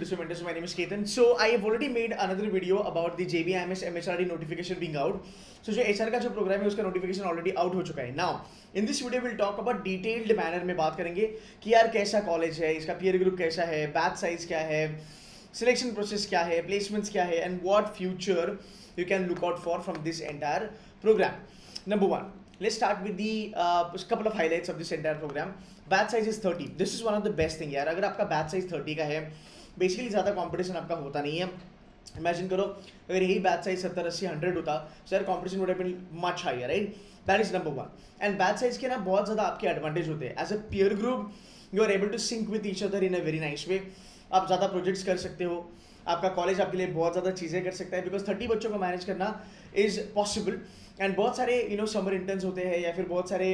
So my name is Ketan. So I have already made another video about the JBIMS MHRD notification being out. So जो HR का जो programme है उसका notification already out हो चुका है. Now in this video will talk about detailed manner में बात करेंगे कि यार कैसा कॉलेज है, इसका पीयर ग्रुप कैसा है, बैच साइज क्या है, सिलेक्शन प्रोसेस क्या है, प्लेसमेंट्स क्या है, and what future you can look out for from this entire program. Number one, let's start with the couple of highlights of this entire program. Batch size is 30. This is one of the best thing यार. अगर आपका batch size 30 का है, basically ज़्यादा competition आपका होता नहीं है. इमेजिन करो अगर यही बैच साइज 70 80 100 होता तो यार competition would have been much higher, right? That is number one. And batch size के ना बहुत ज़्यादा आपके एडवांटेज होते हैं. As a peer group you are able to sync with each other in a very nice way. आप ज़्यादा projects कर सकते हो, आपका कॉलेज आपके लिए बहुत ज़्यादा चीज़ें कर सकता है, बिकॉज 30 बच्चों को मैनेज करना इज़ पॉसिबल. एंड बहुत सारे समर इंटर्न्स होते हैं या फिर बहुत सारे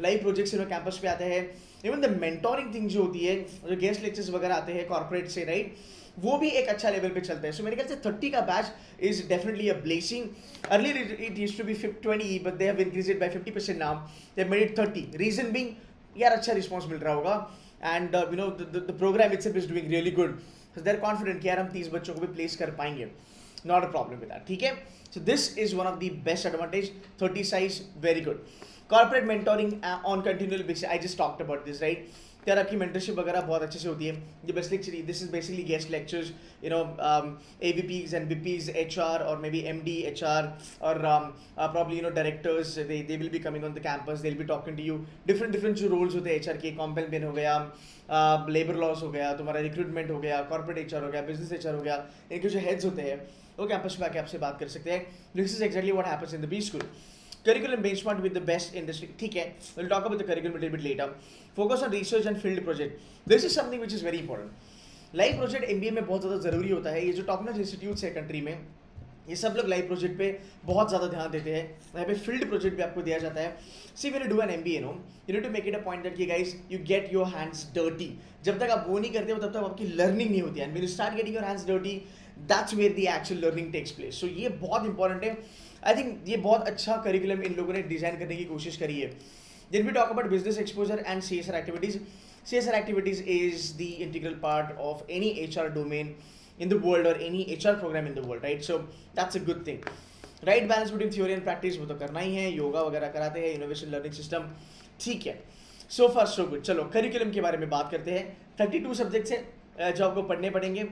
लाइव प्रोजेक्ट्स कैंपस पे आते हैं. इवन द मेंटोरिंग थिंग जो होती है, जो गेस्ट लेक्चर्स वगैरह आते हैं कॉर्पोरेट से, राइट, वो भी एक अच्छा लेवल पे चलता है. सो मेरे ख्याल से 30 का batch is definitely a blessing. Earlier it used to be 20 but they have increased it by 50% now. They have made it 30. Reason being यार अच्छा रिस्पांस मिल रहा होगा and the program itself is doing really good. So they are confident कि यार हम 30 बच्चों को भी प्लेस कर पाएंगे. Not a problem with that. ठीक है, so this is one of the best advantage. 30 size very good. Corporate mentoring on continual basis, I just talked about this, right. यार आपकी मेंटरशिप वगैरह बहुत अच्छे से होती है. ये basically this is basically guest lectures, AVPs and VPs, HR or maybe MD HR or probably directors, they will be coming on the campus. They'll be talking to you different जो roles होते हैं HR के. कॉम्पेन हो गया, labour laws हो गया, तुम्हारा recruitment हो गया, कॉर्पोरेट HR हो गया, बिजनेस HR हो गया. इनके जो हेड्स होते हैं वो कैंपस पे आके आपसे बात कर सकते हैं. This is exactly what happens in the B school. Curriculum benchmark with the best industry. ठीक है, we'll talk about the curriculum a little bit later. Focus on research and field project. This is something which is very important. Live project MBA में बहुत ज़्यादा ज़रूरी होता है. ये जो टॉप नॉच इंस्टीट्यूट्स है कंट्री में, ये सब लोग लाइव प्रोजेक्ट पे बहुत ज़्यादा ध्यान देते हैं. यहाँ पे फील्ड प्रोजेक्ट भी आपको दिया जाता है. See when you do an MBA, you need to make it a point that guys you get your hands dirty. जब तक आप वो नहीं करते हो तब तक आपकी लर्निंग नहीं होती है. And when you start getting your hands dirty, that's where the actual learning takes place. So ये बहुत इंपॉर्टेंट है. आई थिंक ये बहुत अच्छा करिकुलम इन लोगों ने डिज़ाइन करने की कोशिश करी है. Then we talk about business exposure and CSR activities. CSR activities is the integral part of any HR domain in the world or any HR program in the world, right? So that's a good thing. Right balance between theory and practice वो तो करना ही है. योगा वगैरह कराते हैं, innovation learning system, ठीक है. सो फार so good. चलो करिकुलम के बारे में बात करते हैं. 32 सब्जेक्ट्स हैं जो आपको पढ़ने पड़ेंगे.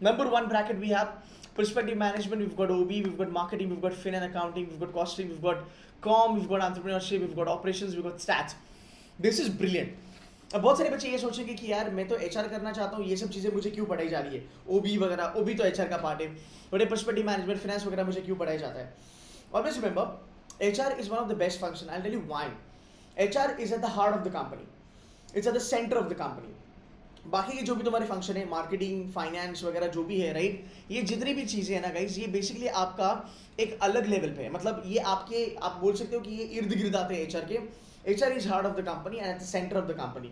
Number 1 bracket we have perspective management, we've got OB, we've got marketing, we've got fin and accounting, we've got costing, we've got com, we've got entrepreneurship, we've got operations, we've got stats. This is brilliant. अब बहुत सारे बच्चे ये सोचेंगे कि यार मैं तो HR करना चाहता हूँ, ये सब चीज़ें मुझे क्यों पढ़ाई जा रही है. OB वगैरह, OB तो HR का पार्ट है, बट पर्सपेक्टिव मैनेजमेंट, फाइनेंस वगैरह मुझे क्यों पढ़ाया जाता है. Always remember, HR is one of the best function. I'll tell you why. HR is at the heart of the company. It's at the center of the company. बाकी के जो भी तुम्हारे फंक्शन है, मार्केटिंग, फाइनेंस वगैरह जो भी है, राइट, ये जितनी भी चीज़ें हैं ना गाइज, ये बेसिकली आपका एक अलग लेवल पे है. मतलब ये आपके, आप बोल सकते हो कि ये इर्द गिर्द आते हैं HR के. HR is heart of the company and at the centre of the company.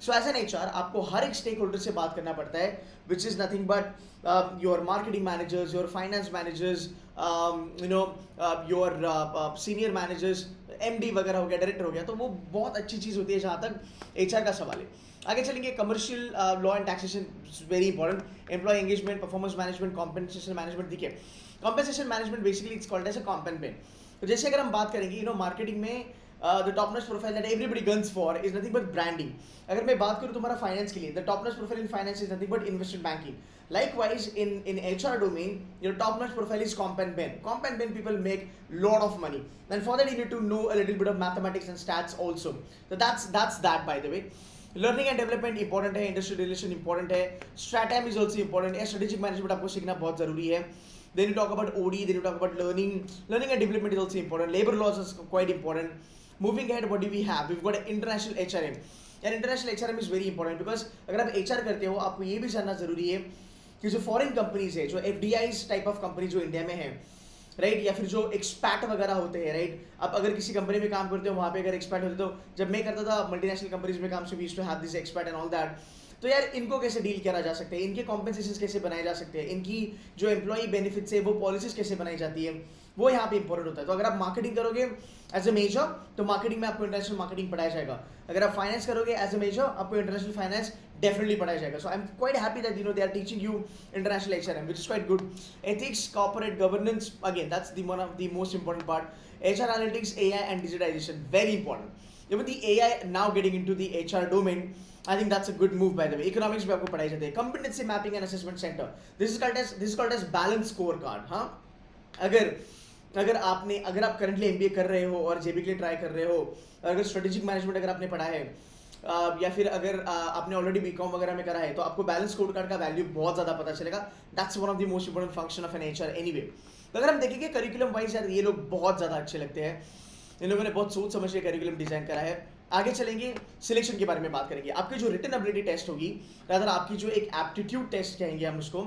So as an HR आपको हर एक स्टेक होल्डर से बात करना पड़ता है, which is nothing but your marketing managers, your finance managers, your senior managers, MD वगैरह हो गया, डायरेक्टर हो गया. तो वो बहुत अच्छी चीज़ होती है जहाँ तक HR का सवाल है. आगे चलेंगे. Commercial law and taxation very important. Employ engagement, performance management, compensation management. देखिए, compensation management basically it's called as a campaign. तो जैसे अगर हम बात करेंगे मार्केटिंग में the top notch profile that everybody guns for is nothing but branding. अगर मैं बात करूँ तुम्हारा फाइनेंस के लिए, the top notch profile in finance is nothing but investment banking. Likewise, in HR domain, your top-notch profile is comp and ben. Comp and ben people make lot of money, and for that you need to know a little bit of mathematics and stats also. So that's that, by the way. Learning and development important है, industry relation important है, strategy is also important है, strategic management आपको सीखना बहुत ज़रूरी है. Then you talk about OD, then you talk about learning and development is also important. Labor laws is quite important. Moving ahead, what do we have? We've got an international HRM. And international HRM is very important because अगर आप HR करते हो, आपको ये भी जानना ज़रूरी है कि जो फॉरेन कंपनीज है, जो FDIs टाइप ऑफ कंपनी जो इंडिया में है, राइट, या फिर जो एक्सपैट वगैरह होते हैं, राइट. आप अगर किसी कंपनी में काम करते हो, वहाँ पे अगर एक्सपैट होते, तो जब मैं करता था मल्टीनेशनल कंपनीज में काम, से we used to have this expat and all that. तो यार इनको कैसे डील करा जा सकते हैं, इनके कॉम्पेंसेशन कैसे बनाए जा सकते हैं, इनकी जो एम्प्लॉई बेनिफिट्स है वो पॉलिसीज कैसे बनाई जाती है, वो यहाँ पे इंपॉर्टेंट होता है। तो अगर आप मार्केटिंग करोगे एज ए मेजर तो मार्केटिंग में आपको इंटरनेशनल मार्केटिंग पढ़ाया जाएगा। अगर आप फाइनेंस करोगे एज ए मेजर आपको इंटरनेशनल फाइनेंस डेफिनेटली पढ़ाया जाएगा। So I am quite happy that they are teaching you international HRM which is quite good. Ethics, corporate governance, again that's the one of the most important part. HR analytics, AI and digitization, very important. Even the AI now getting into the HR domain, I think that's a good move by the way. Economics में आपको पढ़ाई जाती है। Competency mapping and assessment center, this is called as balance scorecard. हाँ, अगर आप currently MBA कर रहे हो और JB के लिए ट्राई कर रहे हो, अगर स्ट्रेटेजिक मैनेजमेंट अगर आपने पढ़ा है या फिर अगर आपने ऑलरेडी BCom वगैरह में करा है तो आपको बैलेंस स्कोर कार्ड का वैल्यू बहुत ज़्यादा पता चलेगा। That's one of the most important function of an HR anyway. तो अगर हम देखेंगे करिकुलम वाइज यार ये लोग बहुत ज़्यादा अच्छे लगते हैं, इन लोगों ने बहुत सोच समझ के करिकुलम डिजाइन करा है। आगे चलेंगे, सिलेक्शन के बारे में बात करेंगे। आपकी जो रिटन एबिलिटी टेस्ट होगी, रादर आपकी जो एक एप्टीट्यूड टेस्ट कहेंगे हम उसको,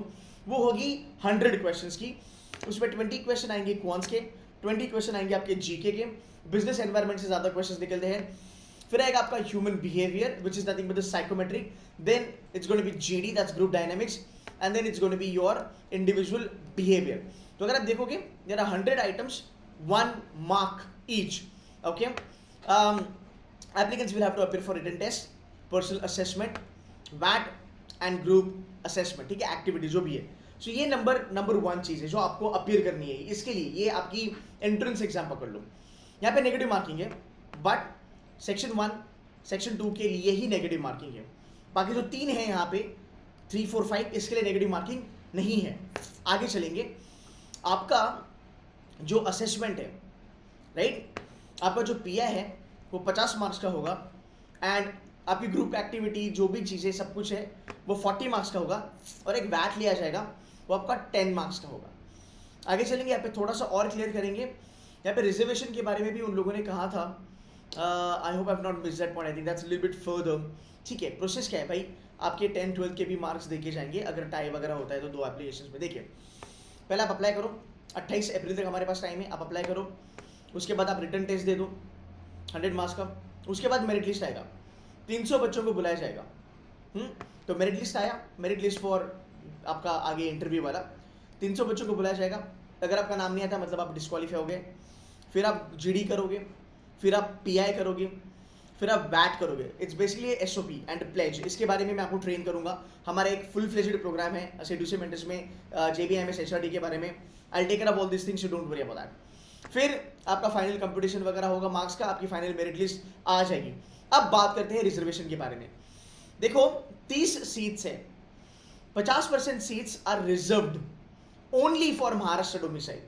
वो होगी 100 क्वेश्चंस की। उसमें 20 क्वेश्चन आएंगे क्वांट्स के, 20 क्वेश्चन आएंगे आपके जीके के, बिजनेस एनवायरनमेंट से ज़्यादा क्वेश्चन निकलते हैं। फिर आएगा आपका human behaviour which is nothing but the psychometric, then it's going to be GD that's group dynamics, and then it's going to be your individual behaviour. तो अगर आप देखोगे there are 100 items, 1 mark each. Okay, applicants will have to appear for written test, personal assessment, VAT and group assessment. ठीक है, activity जो भी है। सो ये नंबर 1 चीज़ है जो आपको अपीयर करनी है। इसके लिए ये आपकी एंट्रेंस एग्जाम पकड़ लो, यहाँ पे नेगेटिव मार्किंग है, बट सेक्शन 1 सेक्शन 2 के लिए ही नेगेटिव मार्किंग है। बाकी जो 3 है यहाँ पे 3, 4, 5 इसके लिए नेगेटिव मार्किंग नहीं है। आगे चलेंगे, आपका जो असेसमेंट है, राइट, आपका जो PI है वो 50 मार्क्स का होगा, एंड आपकी ग्रुप एक्टिविटी जो भी चीज़ें सब कुछ है वो 40 मार्क्स का होगा, और एक वैट लिया जाएगा वो आपका 10 मार्क्स का होगा। आगे चलेंगे, यहाँ पे थोड़ा सा और क्लियर करेंगे। यहाँ पे रिजर्वेशन के बारे में भी उन लोगों ने कहा था, I hope I have not miss that point, I think that's little bit further. ठीक है, प्रोसेस क्या है भाई, आपके 10, 12 के भी मार्क्स देखे जाएंगे अगर टाई वगैरह होता है तो 2 एप्लीकेशन में। देखिए, पहले आप अप्लाई करो, 28 अप्रैल तक हमारे पास टाइम है, आप अप्लाई करो। उसके बाद आप रिटर्न टेस्ट दे दो 100 मार्क्स का। उसके बाद मेरिट लिस्ट आएगा, 300 बच्चों को बुलाया जाएगा। तो मेरिट लिस्ट आया, मेरिट लिस्ट फॉर आपका आगे इंटरव्यू वाला, 300 बच्चों को बुलाया जाएगा। अगर आपका नाम नहीं आता मतलब आप डिस्क्वालीफाई हो गए। फिर आप GD करोगे, फिर आप PI करोगे, फिर आप वैट करोगे। It's basically SOP and plays. इसके बारे में मैं आपको ट्रेन करूंगा। हमारा एक फुल फ्लेज्ड प्रोग्राम है सेडुसी मेंटर्स में, JBMS HRD के बारे में। I take care of all this things, you don't worry about that. फिर आपका फाइनल कंपटीशन वगैरह होगा मार्क्स का, आपकी फाइनल मेरिट लिस्ट आ जाएगी। अब बात करते हैं रिजर्वेशन के बारे में। देखो, 30 सीट्स है, 50% seats are reserved only for Maharashtra domicile.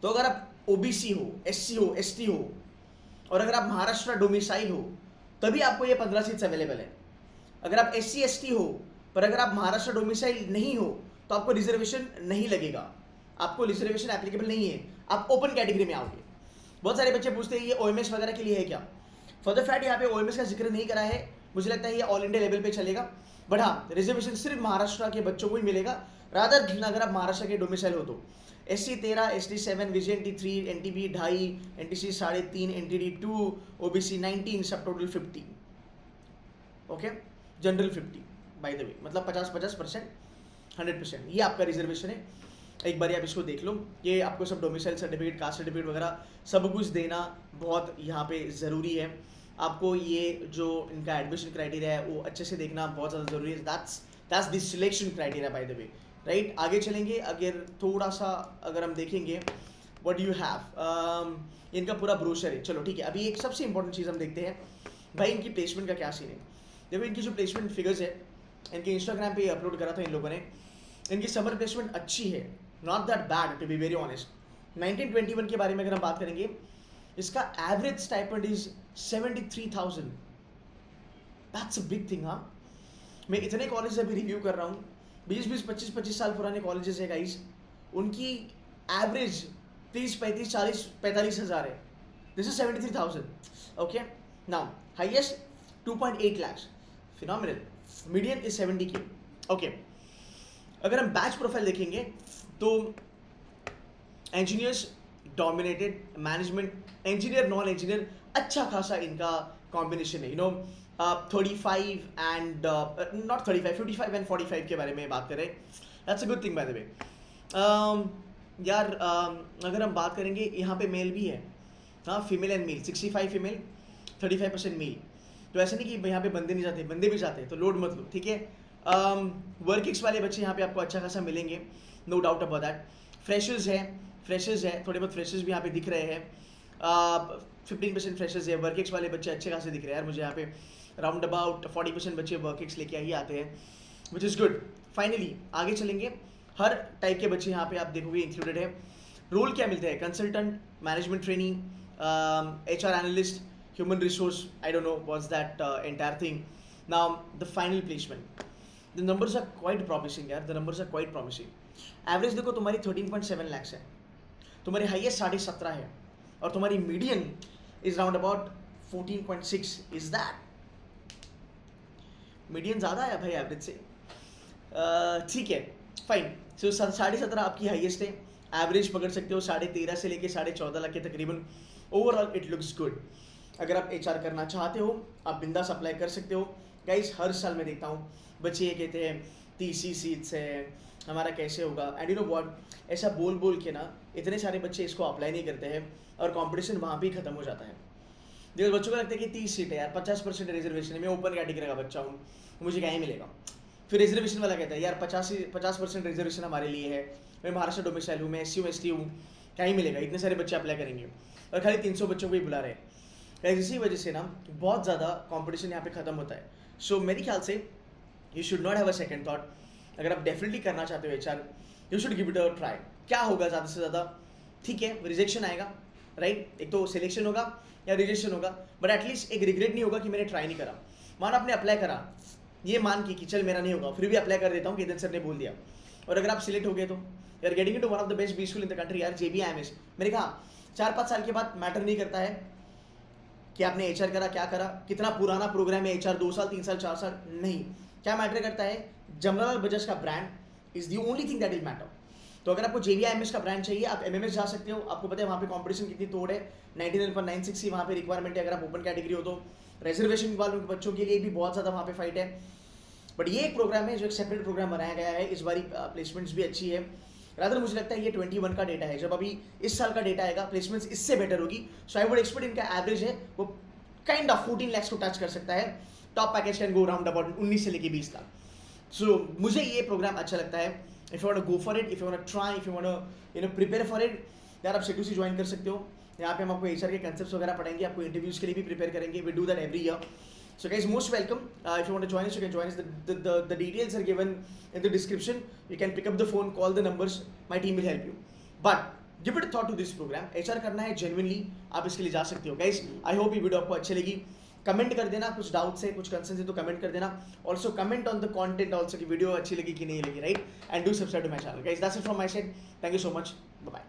तो अगर आप OBC हो, SC हो, ST हो, और अगर आप महाराष्ट्र डोमिसाइल हो तभी आपको ये 15 सीट्स अवेलेबल है। अगर आप SC ST हो पर अगर आप महाराष्ट्र डोमिसाइल नहीं हो तो आपको रिजर्वेशन नहीं लगेगा, आपको रिजर्वेशन एप्लीकेबल नहीं है, आप ओपन कैटेगरी में आओगे। बहुत सारे बच्चे पूछते हैं ये OMS वगैरह के लिए है क्या? फॉर द फैक्ट यहाँ पे OMS का जिक्र नहीं करा है, मुझे लगता है ये ऑल इंडिया लेवल पे चलेगा। बट हाँ, रिजर्वेशन सिर्फ महाराष्ट्र के बच्चों को ही मिलेगा, रादर अगर आप महाराष्ट्र के डोमिसाइल हो तो। SC 13, ST 7, VJNT 3, NTB 2.5, NTC 3.5, NTD 2, OBC 19, सब total 50। Okay, general 50 by the way, मतलब 50%, 100%। ये आपका रिजर्वेशन है। एक बार आप इसको देख लो, ये आपको सब डोमिसाइल सर्टिफिकेट, कास्ट सर्टिफिकेट वगैरह सब कुछ देना बहुत यहाँ पे ज़रूरी है। आपको ये जो इनका एडमिशन क्राइटेरिया है वो अच्छे से देखना बहुत ज़्यादा ज़रूरी है। That's the selection criteria by the way, right. आगे चलेंगे, अगर थोड़ा सा अगर हम देखेंगे व्हाट यू हैव, इनका पूरा ब्रोशर है। चलो ठीक है, अभी एक सबसे इंपॉर्टेंट चीज़ हम देखते हैं भाई, इनकी प्लेसमेंट का क्या सीन है। देखो, इनकी जो प्लेसमेंट फिगर्स है इनके इंस्टाग्राम पे अपलोड करा था इन लोगों ने। इनकी समर प्लेसमेंट अच्छी है, not that bad to be very honest. 1921 के बारे में अगर हम बात करेंगे, इसका average stipend is 73,000। That's a big thing. हाँ, मैं इतने कॉलेज अभी रिव्यू कर रहा हूँ, 20-20, 25-25 साल पुराने कॉलेजेस है गाइस, उनकी एवरेज 30, 35, 40, 45 हज़ार है। This is 73,000। Okay, now highest 2.8 lakhs, phenomenal. Median is 70K। Okay, अगर हम बैच प्रोफाइल देखेंगे तो engineers dominated, management, engineer, non engineer, अच्छा खासा इनका कॉम्बिनेशन है। 35 एंड नॉट 35, 55 एंड 45 के बारे में बात करें, that's a good thing by the way. यार अगर हम बात करेंगे यहाँ पे मेल भी है, हाँ female and male, 65 female 35% male. तो ऐसे नहीं कि यहाँ पे बंदे नहीं जाते, बंदे भी जाते हैं, तो लोड मत लो, ठीक है। वर्क एक्स वाले बच्चे यहाँ पे आपको अच्छा खासा मिलेंगे, no doubt about that. Freshers है, थोड़े बहुत फ्रेशर्स भी यहाँ पे दिख रहे हैं, 15% फ्रेशर्स है। वर्क एक्स वाले बच्चे अच्छे खासे दिख रहे हैं यार मुझे यहाँ पे, राउंड अबाउट 40% बच्चे वर्क एक्स लेके ही आते हैं, विच इज़ गुड। फाइनली आगे चलेंगे, हर टाइप के बच्चे यहाँ पे आप देखोगे इंक्लूडेड है। रोल क्या मिलते हैं, consultant, management training, HR analyst, human resource, I don't know what's that entire thing. Now the final placement, the numbers are quite promising यार, the numbers are quite promising. Average देखो तुम्हारी 13.7 lakhs है, तुम्हारी highest 17.5 है, और तुम्हारी median is round about 14.6. Is that median ज़्यादा है भाई एवरेज से, ठीक है फाइन। सो 17.5 आपकी हाईएस्ट है, एवरेज पकड़ सकते हो 13.5 से लेके 14.5 लाख के तकरीबन। Overall it looks good. अगर आप HR करना चाहते हो आप बिंदास अप्लाई कर सकते हो गाइस। हर साल मैं देखता हूँ बच्चे ये कहते हैं 30 सीट्स है, हमारा कैसे होगा, एंड यू नो व्हाट, ऐसा बोल बोल के ना इतने सारे बच्चे इसको अप्लाई नहीं करते हैं और कंपटीशन वहाँ भी खत्म हो जाता है। देखो बच्चों को लगता है कि 30 सीट है यार, 50% रिजर्वेशन है, मैं ओपन कैटेगरी का बच्चा हूँ, मुझे क्या ही मिलेगा। फिर रिजर्वेशन वाला कहता है यार 50% रिजर्वेशन हमारे लिए है, मैं महाराष्ट्र डोमिसाइल हूँ, मैं SC हूँ, ST हूँ, क्या ही मिलेगा, इतने सारे बच्चे अप्लाई करेंगे और खाली 300 बच्चों को ही बुला रहे हैं। इसी वजह से ना बहुत ज़्यादा कंपटीशन यहाँ पे ख़त्म होता है। सो मेरे ख्याल से you should not have a second thought, अगर आप डेफिनेटली करना चाहते हो HR, you should give it a try. क्या होगा ज़्यादा से ज़्यादा, ठीक है रिजेक्शन आएगा राइट, एक तो सिलेक्शन होगा या रिजेक्शन होगा, बट एटलीस्ट एक रिग्रेट नहीं होगा कि मैंने ट्राई नहीं करा। मान आपने अप्लाई करा, ये मान के कि चल मेरा नहीं होगा, फिर भी अप्लाई कर देता हूँ कि इधर सर ने बोल दिया, और अगर आप सिलेक्ट हो गए तो यार getting into one of the best B school in the country यार, JBIMS। मैंने कहा 4-5 साल के बाद मैटर नहीं करता है कि आपने HR करा, क्या करा, कितना पुराना प्रोग्राम है HR, 2 साल 3 साल 4 साल नहीं, क्या मैटर करता है, जमनालाल बजाज का brand is the only thing that will matter. तो अगर आपको JBIMS का ब्रांड चाहिए आप MMS जा सकते हो, आपको पता है वहाँ पे कंपटीशन कितनी तोड़ है, 99.96 वहाँ पे रिक्वायरमेंट है अगर आप ओपन कैटेगरी हो तो। रिजर्वेशन वालों बच्चों के लिए भी बहुत ज़्यादा वहाँ पे फाइट है, बट ये एक प्रोग्राम है जो एक सेपरेट प्रोग्राम बनाया गया है। इस बारी प्लेसमेंट्स भी अच्छी है, रादर मुझे लगता है ये 21 का डेटा है, जब अभी इस साल का डेटा आएगा प्लेसमेंट्स इससे बेटर होगी। सो आई वुड एक्सपेक्ट इनका एवरेज है वो काइंड ऑफ 14 लाख को टच कर सकता है, top package can go round about 19 से लेके 20 लाख। सो मुझे ये प्रोग्राम अच्छा लगता है। If you want to go for it, if you want to try, if you want to prepare for it, यार आप C2C ज्वाइन कर सकते हो। यहाँ पे हम आपको HR के कंसेप्ट्स वगैरह पढ़ाएंगे, आपको इंटरव्यूज के लिए भी प्रिपेयर करेंगे, we do that every year. So guys, most welcome. If you want to join us, you can join us. The details are given in the description. You can pick up the phone, call the numbers. My team will help you. But give it a thought to this program. HR करना है genuinely, आप इसके लिए जा सकते हो. Guys, I hope ये video आपको अच्छी लगी. कमेंट कर देना, कुछ डाउट्स है, कुछ कंसर्न है तो कमेंट कर देना. Also comment on the content also कि वीडियो अच्छी लगी कि नहीं लगी, right? And do subscribe to my channel. Guys, that's it from my side. Thank you so much. Bye bye.